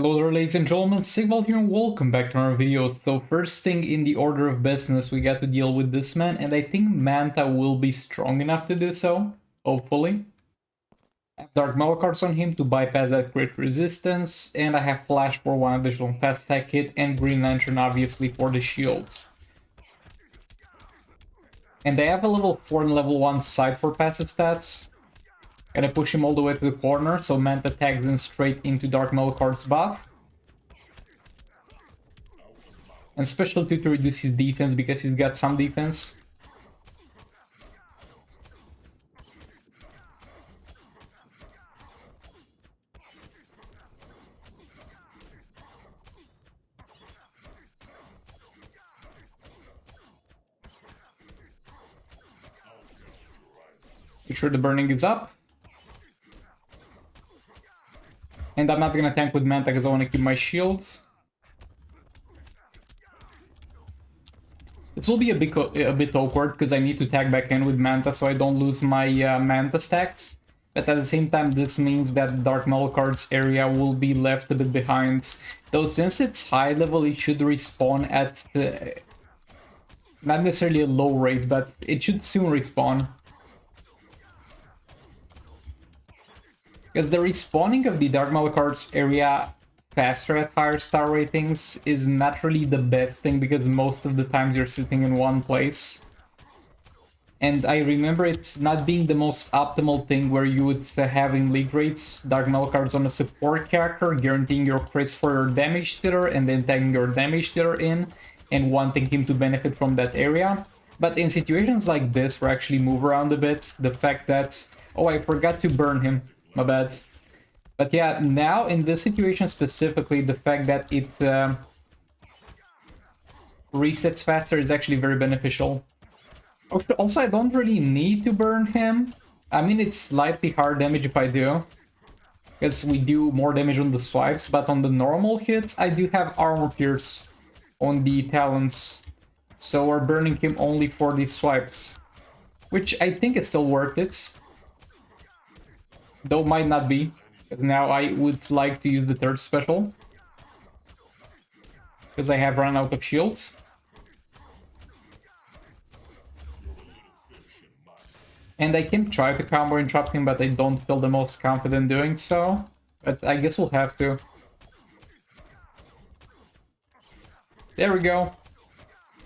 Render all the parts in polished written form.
Hello there, ladies and gentlemen, Sigval here and welcome back to our video. So first thing in the order of business, we got to deal with this man, and I think Manta will be strong enough to do so, hopefully. I have Dark Metal cards on him to bypass that crit resistance, and I have Flash for one additional fast attack hit, and Green Lantern obviously for the shields. And I have a level 4 and level 1 side for passive stats. Gonna push him all the way to the corner, so Manta tags in straight into Dark Metal card's buff. And special 2 to reduce his defense because he's got some defense. Make sure the burning is up. And I'm not gonna tank with Manta because I want to keep my shields. This will be a bit awkward because I need to tag back in with Manta so I don't lose my Manta stacks. But at the same time, this means that Dark Metal cards area will be left a bit behind. Though since it's high level, it should respawn at not necessarily a low rate, but it should soon respawn. Because the respawning of the Dark Metal cards area faster at higher star ratings is not really the best thing because most of the times you're sitting in one place. And I remember it's not being the most optimal thing where you would have in league rates Dark Metal cards on a support character, guaranteeing your crits for your damage dealer and then tagging your damage dealer in and wanting him to benefit from that area. But in situations like this where I actually move around a bit, the fact that, oh, I forgot to burn him. My bad. But yeah, now in this situation specifically, the fact that it resets faster is actually very beneficial. Also, I don't really need to burn him. I mean, it's slightly hard damage if I do, because we do more damage on the swipes, but on the normal hits, I do have armor pierce on the talents. So we're burning him only for these swipes, which I think is still worth it. Though might not be, because now I would like to use the third special. Because I have run out of shields. And I can try to combo interrupt him, but I don't feel the most confident doing so. But I guess we'll have to. There we go.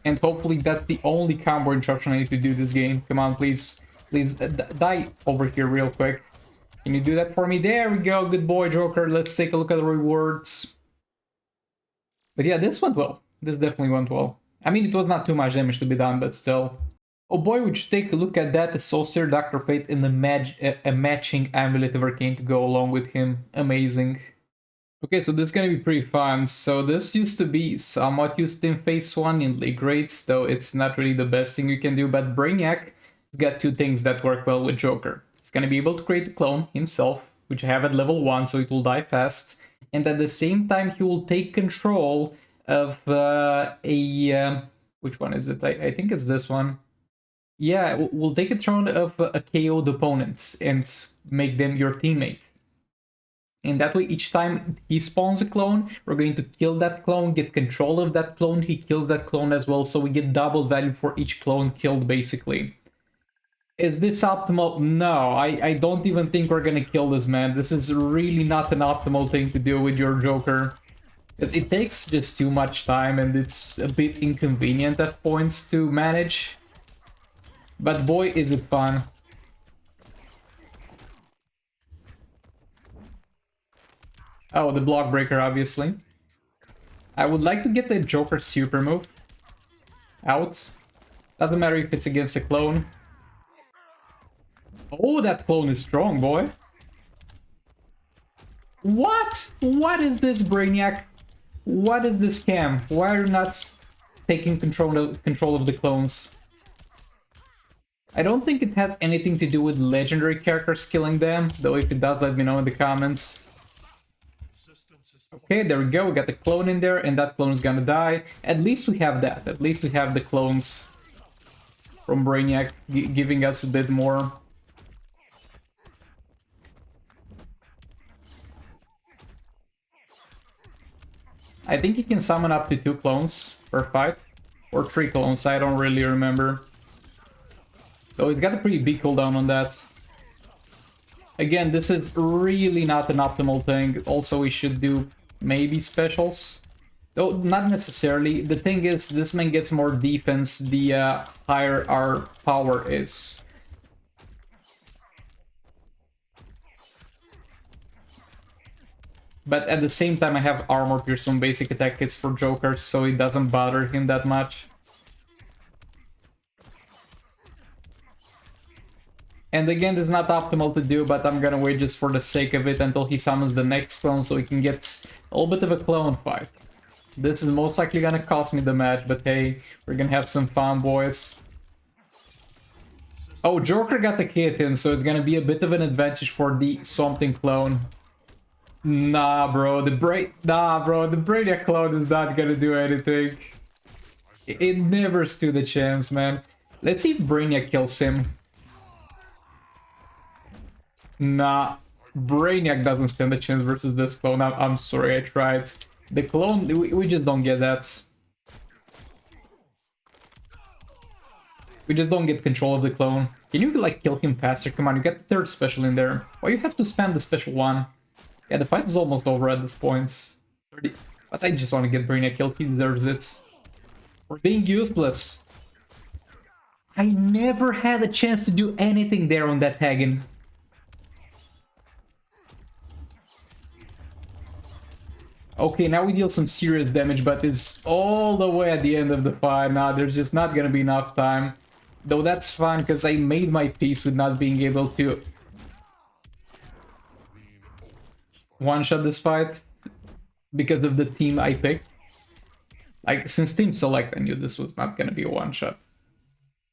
And hopefully that's the only combo interruption I need to do this game. Come on, please. Please die over here real quick. Can you do that for me? There we go. Good boy, Joker. Let's take a look at the rewards. But yeah, this went well. This definitely went well. I mean, it was not too much damage to be done, but still. Oh boy, would you take a look at that. The Sorcerer, Dr. Fate, and a matching Amulet of Arcane to go along with him. Amazing. Okay, so this is gonna be pretty fun. So this used to be somewhat used in Phase 1 in League rates, though it's not really the best thing you can do. But Brainiac has got two things that work well with Joker. He's gonna be able to create a clone himself, which I have at level 1, so it will die fast. And at the same time, he will take control of which one is it? I think it's this one. Yeah, we'll take control of a KO'd opponent and make them your teammate. And that way, each time he spawns a clone, we're going to kill that clone, get control of that clone, he kills that clone as well, so we get double value for each clone killed, basically. Is this optimal? No, I don't even think we're gonna kill this man. This is really not an optimal thing to do with your Joker. Because it takes just too much time and it's a bit inconvenient at points to manage. But boy, is it fun. Oh, the block breaker, obviously. I would like to get the Joker super move out. Doesn't matter if it's against a clone. Oh, that clone is strong, boy. What? What is this, Brainiac? What is this scam? Why are you not taking control of the clones? I don't think it has anything to do with legendary characters killing them, though if it does, let me know in the comments. Okay, there we go, we got the clone in there, and that clone is gonna die. At least we have that. At least we have the clones from Brainiac giving us a bit more. I think he can summon up to 2 clones per fight. Or 3 clones, I don't really remember. Though he's got a pretty big cooldown on that. Again, this is really not an optimal thing. Also, we should do maybe specials. Though, not necessarily. The thing is, this man gets more defense the higher our power is. But at the same time, I have armor pierce on basic attack kits for Jokers, so it doesn't bother him that much. And again, this is not optimal to do, but I'm gonna wait just for the sake of it until he summons the next clone so he can get a little bit of a clone fight. This is most likely gonna cost me the match, but hey, we're gonna have some fun, boys. Oh, Joker got the hit in, so it's gonna be a bit of an advantage for the something clone. Nah, bro, the Brainiac clone is not gonna do anything. It never stood a chance, man. Let's see if Brainiac kills him. Nah, Brainiac doesn't stand a chance versus this clone. I'm sorry, I tried. The clone, we just don't get that. We just don't get control of the clone. Can you, like, kill him faster? Come on, you get the third special in there. Why you have to spam the special one? Yeah, the fight is almost over at this point. 30. But I just want to get Brainiac killed. He deserves it. We're being useless. I never had a chance to do anything there on that tagging. Okay, now we deal some serious damage, but it's all the way at the end of the fight. Now there's just not gonna be enough time. Though that's fine, because I made my peace with not being able to one-shot this fight because of the team I picked. Like, since Team Select, I knew this was not gonna be a one-shot.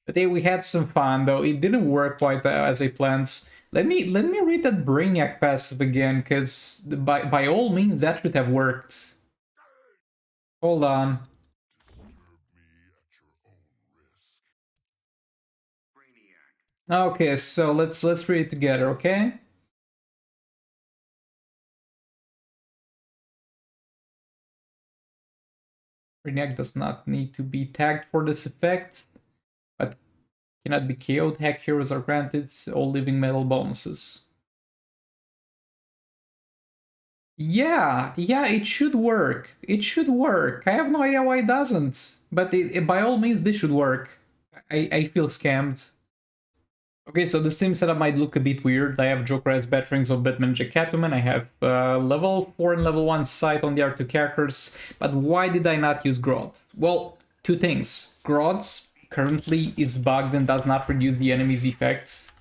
But hey, we had some fun, though. It didn't work quite as I planned. Let me read that Brainiac passive again, because by all means that should have worked. Hold on. Okay, so let's read it together, okay? Brainiac does not need to be tagged for this effect, but cannot be KO'd. Hack heroes are granted all living metal bonuses. Yeah, it should work. It should work. I have no idea why it doesn't. But by all means, this should work. I feel scammed. Okay, so the same setup might look a bit weird. I have Joker as Batterings of Batman and Catwoman. I have level 4 and level 1 sight on the R2 characters. But why did I not use Grodd? Well, two things. Grodd currently is bugged and does not reduce the enemy's effects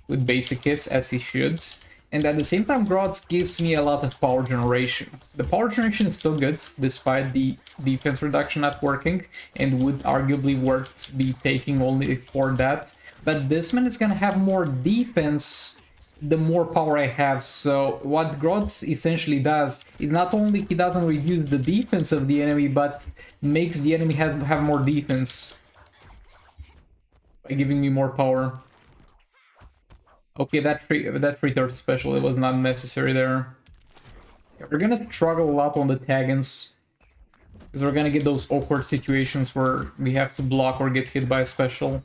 with basic hits as he should. And at the same time, Grodd gives me a lot of power generation. The power generation is still good, despite the defense reduction not working, and would arguably worth be taking only for that. But this man is gonna have more defense the more power I have. So what Grodd essentially does is not only he doesn't reduce the defense of the enemy, but makes the enemy have more defense by giving me more power. Okay, that 3/3 special, it was not necessary there. Yeah, we're gonna struggle a lot on the taggins, because we're gonna get those awkward situations where we have to block or get hit by a special.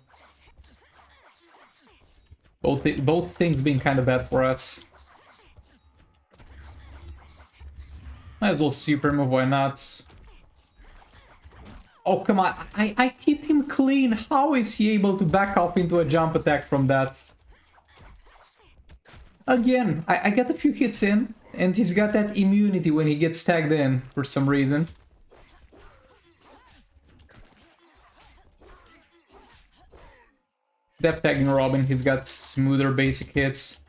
Both things being kind of bad for us. Might as well super move, why not? Oh, come on, I hit him clean. How is he able to back off into a jump attack from that? Again, I got a few hits in, and he's got that immunity when he gets tagged in for some reason. Def tagging Robin, he's got smoother basic hits.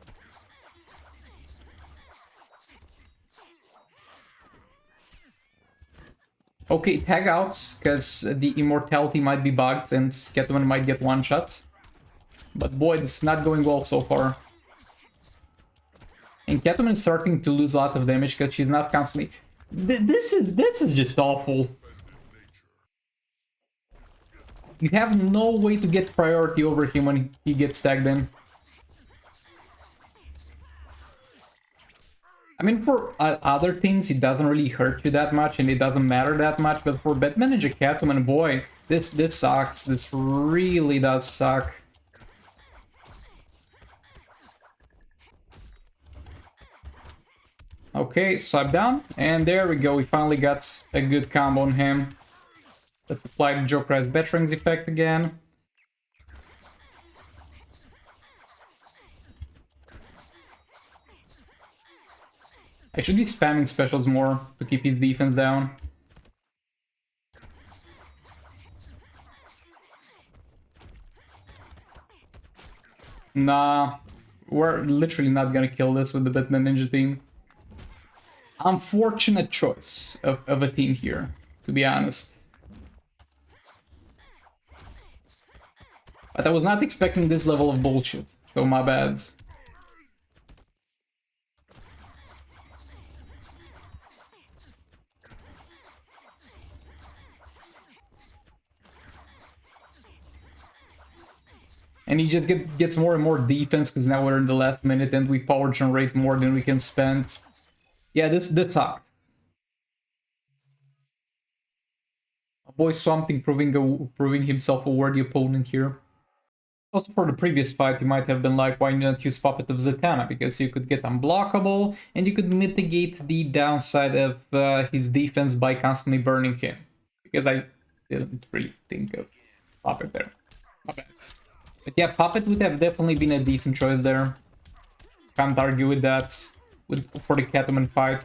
Okay, tag outs, because the immortality might be bugged and Catwoman might get one shot. But boy, this is not going well so far. And Catwoman is starting to lose a lot of damage because she's not constantly... This is just awful. You have no way to get priority over him when he gets tagged in. I mean, for other teams, it doesn't really hurt you that much, and it doesn't matter that much. But for Batman Ninja Catwoman, boy, this sucks. This really does suck. Okay, swipe down, and there we go. We finally got a good combo on him. Let's apply the Joker's Batarang's effect again. I should be spamming specials more to keep his defense down. Nah, we're literally not gonna kill this with the Batman Ninja team. Unfortunate choice of a team here, to be honest. But I was not expecting this level of bullshit, so my bads. And he just gets more and more defense because now we're in the last minute and we power generate more than we can spend. Yeah, this sucked. Boy Something proving himself a worthy opponent here. Also, for the previous fight, you might have been like, why not use Puppet of Zatanna? Because you could get unblockable, and you could mitigate the downside of his defense by constantly burning him. Because I didn't really think of Puppet there. My bad. But yeah, Puppet would have definitely been a decent choice there. Can't argue with that for the Catwoman fight.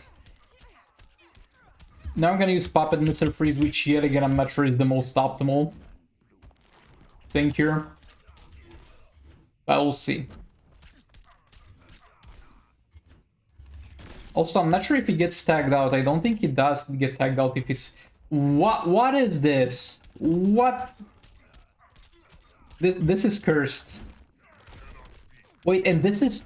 Now I'm gonna use Puppet Mr. Freeze, which yet again I'm not sure is the most optimal thing here. But we'll see. Also, I'm not sure if he gets tagged out. I don't think he does get tagged out if he's... What is this? What? This is cursed. Wait, and this is...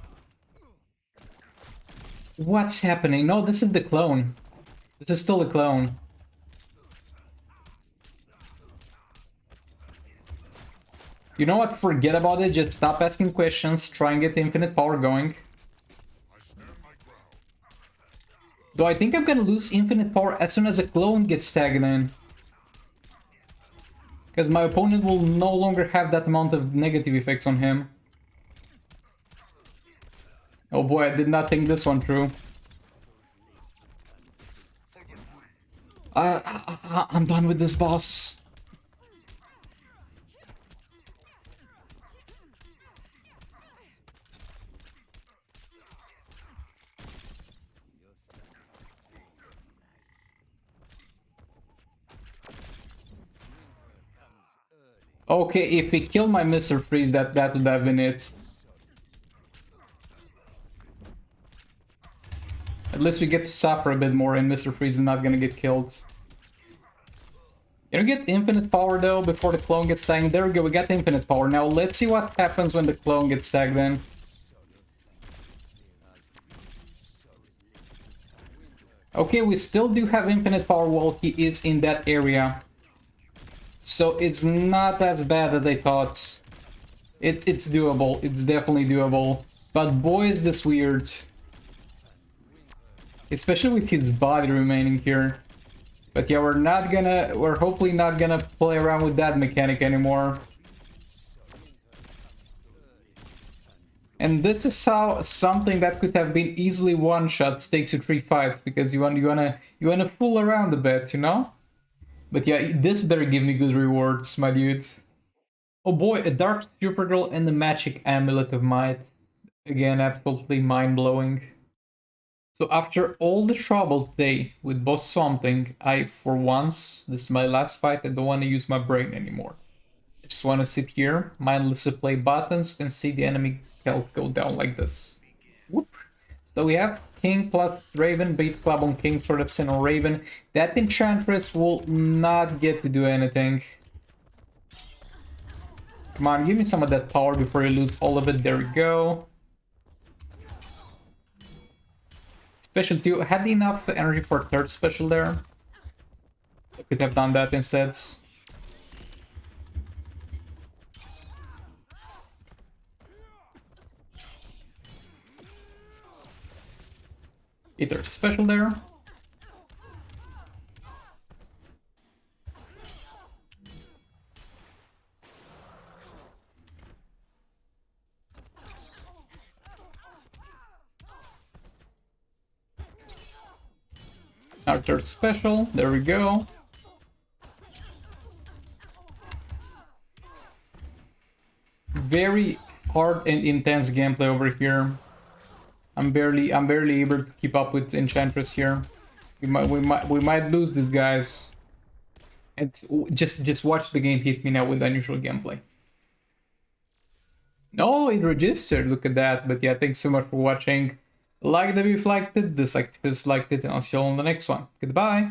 What's happening? No, this is the clone. This is still a clone. You know what? Forget about it. Just stop asking questions. Try and get infinite power going. Though I think I'm gonna lose infinite power as soon as a clone gets tagged in. Because my opponent will no longer have that amount of negative effects on him. Oh boy, I did not think this one through. I'm done with this boss. Okay, if he killed my Mr. Freeze, that would have been it. At least we get to suffer a bit more and Mr. Freeze is not gonna get killed. You get infinite power though before the clone gets tagged. There we go, we got infinite power. Now let's see what happens when the clone gets tagged in. Okay, we still do have infinite power while he is in that area. So it's not as bad as I thought. It's doable. It's definitely doable. But boy is this weird. Especially with his body remaining here. But yeah, we're hopefully not gonna play around with that mechanic anymore. And this is how something that could have been easily one-shots takes you 3 fights, because you wanna fool around a bit, you know? But yeah, this better give me good rewards, my dudes. Oh boy, a Dark Supergirl and the Magic Amulet of Might. Again, absolutely mind-blowing. So after all the trouble today with Boss Something, for once, this is my last fight, I don't want to use my brain anymore. I just want to sit here, mindlessly play buttons, and see the enemy health go down like this. Whoop. So we have King plus Raven, Beat Club on King, Sword of Sin on Raven. That Enchantress will not get to do anything. Come on, give me some of that power before you lose all of it. There we go. Special 2, had enough energy for third special there. I could have done that instead. Either special there. Our third special, there we go. Very hard and intense gameplay over here. I'm barely able to keep up with Enchantress here. We might lose these guys. And just watch the game hit me now with unusual gameplay. Oh, it registered. Look at that. But yeah, thanks so much for watching. Like the video if you liked it, dislike if you disliked it, and I'll see you all on the next one. Goodbye.